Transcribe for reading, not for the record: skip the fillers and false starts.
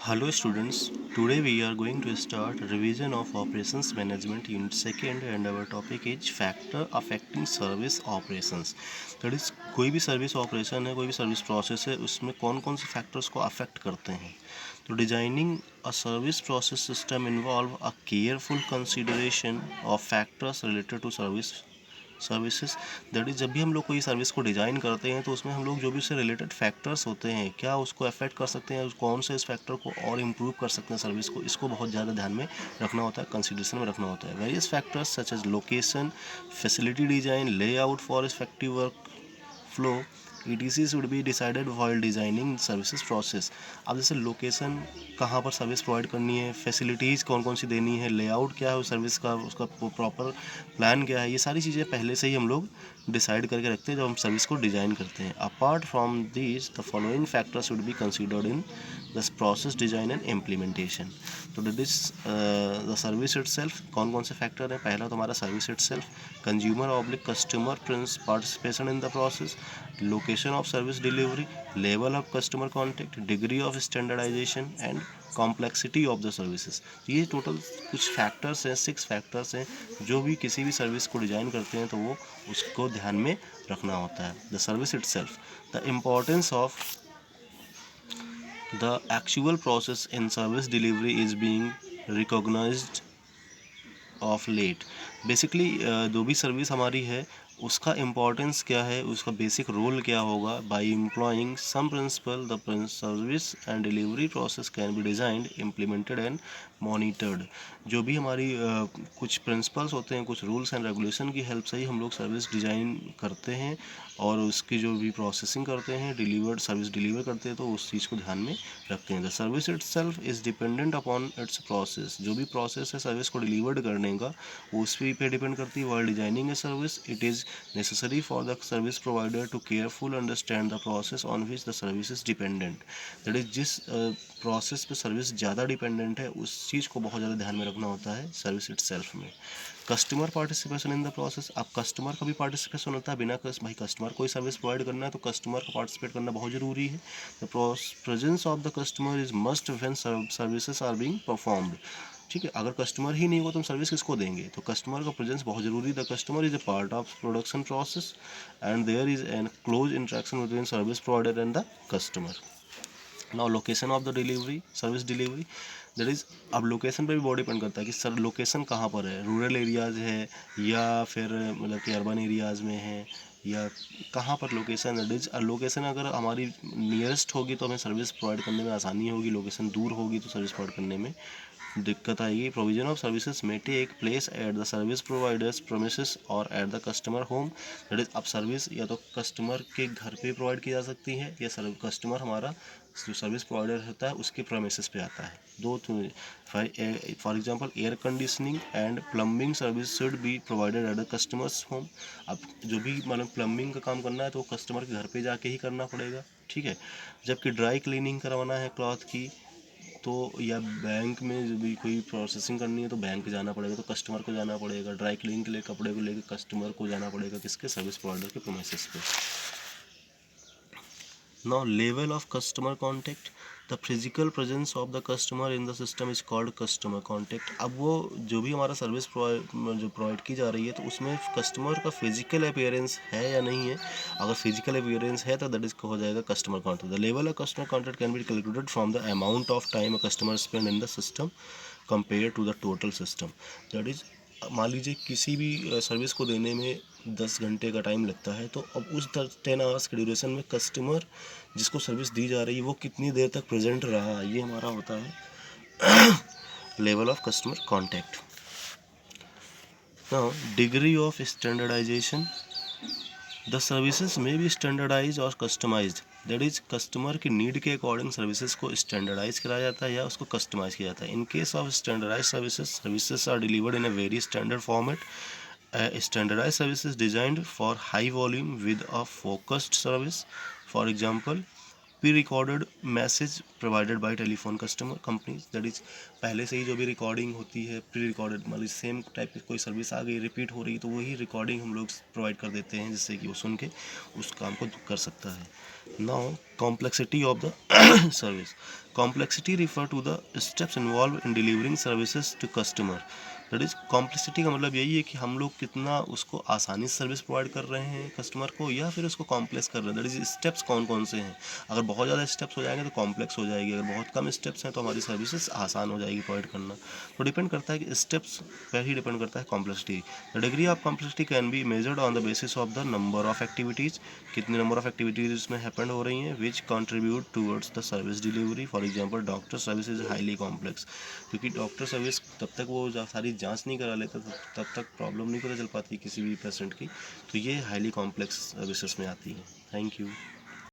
Hello students, today we are going to start revision of operations management unit second and our topic is factor affecting service operations. That is कोई भी service operation है, कोई भी service process है, उसमें कौन कौन से फैक्टर्स को अफेक्ट करते हैं. तो designing a service process system involve a careful consideration of factors related to services. That is जब भी हम लोग कोई सर्विस को डिज़ाइन करते हैं तो उसमें हम लोग जो भी उससे रिलेटेड फैक्टर्स होते हैं क्या उसको अफेक्ट कर सकते हैं, कौन से इस फैक्टर को और इम्प्रूव कर सकते हैं सर्विस को, इसको बहुत ज़्यादा ध्यान में रखना होता है, कंसिडरेशन में रखना होता है. Various factors such as location, facility design, layout for effective work flow ETC should be decided while designing services process. अब जैसे लोकेशन कहाँ पर सर्विस प्रोवाइड करनी है, फैसिलिटीज़ कौन कौन सी देनी है, लेआउट क्या है सर्विस का, उसका प्रॉपर प्लान क्या है, ये सारी चीज़ें पहले से ही हम लोग डिसाइड करके रखते हैं जब हम सर्विस को डिज़ाइन करते हैं. Apart from this the following factors should be considered in the process design and implementation. तो that is the service itself. कौन कौन से फैक्टर हैं? पहला तो हमारा service itself, consumer oblique customer participation in the process, location of service delivery, level of customer contact, degree of standardization and complexity of the services. ये total कुछ factors हैं, 6 फैक्टर्स हैं जो भी किसी भी सर्विस को डिज़ाइन करते हैं तो वो उसको ध्यान में रखना होता है. The service itself, the importance of the actual process in service delivery is being recognized of late. Basically जो भी सर्विस हमारी है उसका इम्पोर्टेंस क्या है, उसका बेसिक रोल क्या होगा. By employing some principle the service and delivery process can be designed, implemented and monitored. जो भी हमारी कुछ प्रिंसिपल्स होते हैं, कुछ रूल्स एंड रेगुलेशन की हेल्प से ही हम लोग सर्विस डिज़ाइन करते हैं और उसकी जो भी प्रोसेसिंग करते हैं, डिलीवर्ड सर्विस डिलीवर करते हैं तो उस चीज़ को ध्यान में रखते हैं. The service itself is dependent upon its process. जो भी प्रोसेस है सर्विस को डिलीवर्ड करने का वो उस पे डिपेंड करती है. While designing a service it is necessary for the service provider to careful understand the process on which the service is dependent. That is जिस प्रोसेस पे सर्विस ज़्यादा डिपेंडेंट है उस चीज़ को बहुत ज़्यादा ध्यान में रखना होता है सर्विस इटसेल्फ में. Customer participation in the process. अब कस्टमर का भी पार्टिसिपेशन होता है. बिना भाई कस्टमर कोई सर्विस प्रोवाइड करना है तो कस्टमर का पार्टिसिपेट करना बहुत ज़रूरी है. The presence of the customer is must when services are being performed. ठीक है, अगर कस्टमर ही नहीं होगा तो हम सर्विस किसको देंगे, तो कस्टमर का प्रेजेंस बहुत ज़रूरी है. The customer is a part of production process and there is an close interaction between service provider and the customer. Now location of the delivery, service delivery, that is अब location पे भी बहुत depend करता है कि sir location कहाँ पर है, रूरल एरियाज़ है या फिर मतलब कि अर्बन एरियाज़ में है या कहाँ पर लोकेशन है. लोकेशन अगर हमारी नियरेस्ट होगी तो हमें सर्विस प्रोवाइड करने में आसानी होगी, लोकेशन दूर होगी तो सर्विस प्रोवाइड करने में दिक्कत आएगी. प्रोविजन ऑफ सर्विसेज में take place at the service providers premises और at the customer home. That is अब सर्विस या तो कस्टमर के घर पे प्रोवाइड की जा सकती है या कस्टमर हमारा जो सर्विस प्रोवाइडर होता है उसके प्रोमिसेस पे आता है. दो for example air conditioning and plumbing service should be provided at the customers home. अब जो भी मतलब प्लम्बिंग का काम करना है तो कस्टमर के घर पे जाके ही करना पड़ेगा. ठीक है, जबकि ड्राई क्लीनिंग करवाना है क्लॉथ की तो या बैंक में जो भी कोई प्रोसेसिंग करनी है तो बैंक जाना पड़ेगा, तो कस्टमर को जाना पड़ेगा. ड्राई क्लीन के लिए कपड़े को लेकर कस्टमर को जाना पड़ेगा किसके, सर्विस प्रोवाइडर के प्रोमिसेस पे. Now level of customer contact. The physical presence of the customer in the system is called customer contact. अब वो जो भी हमारा सर्विस जो प्रोवाइड की जा रही है तो उसमें कस्टमर का फिजिकल अपीयरेंस है या नहीं है. अगर फिजिकल अपीयरेंस है तो दैट इज हो जाएगा customer contact. The level of customer contact can be calculated from the amount of time a customer spend in the system compare to the total system. That is मान लीजिए किसी भी service को देने में 10 घंटे का टाइम लगता है तो अब उस 10 आवर्स के ड्यूरेशन में कस्टमर जिसको सर्विस दी जा रही है वो कितनी देर तक प्रेजेंट रहा, ये हमारा होता है level of customer contact. Now degree of standardization. The services may be standardize और कस्टमाइज्ड. दैट इज कस्टमर की नीड के अकॉर्डिंग सर्विसेज को स्टैंडर्डाइज कराया जाता है या उसको कस्टमाइज किया जाता है. In case of standardize services are delivered in a very standard format. Standardized services designed for high volume with a focused service. For example, pre recorded message provided by telephone customer companies, that is पहले से ही जो भी recording होती है pre recorded, मतलब same type की कोई service आ गई रिपीट हो रही तो वही रिकॉर्डिंग हम लोग प्रोवाइड कर देते हैं जिससे कि वो सुन के उस काम को कर सकता है। Now complexity of the service, complexity refer to the steps involve in delivering services to customer, that is complexity का मतलब यही है कि हम लोग कितना उसको आसानी से सर्विस प्रोवाइड कर रहे हैं कस्टमर को या फिर उसको कॉम्प्लेक्स कर रहे हैं, दैट इज स्टेप्स कौन कौन से हैं। अगर बहुत ज़्यादा स्टेप्स हो जाएंगे तो कॉम्प्लेक्स हो जाएगी, अगर बहुत कम स्टेप्स हैं तो हमारी सर्विसेज आसान हो जाएगी प्रोवाइड करना। तो डिपेंड करता है कि स्टेप्स पर ही डिपेंड करता है complexity. The degree of complexity can be measured on the basis of the number of activities, कितने नंबर ऑफ एक्टिविटीज़ उसमें हैपन हो रही हैं which contribute towards the service delivery. For example doctor service is highly complex, क्योंकि doctor service तब तक वो सारी जांच नहीं करा लेता तब तक प्रॉब्लम नहीं पता चल पाती किसी भी पेशेंट की, तो ये हाईली कॉम्प्लेक्स सर्विसेज में आती है। Thank you.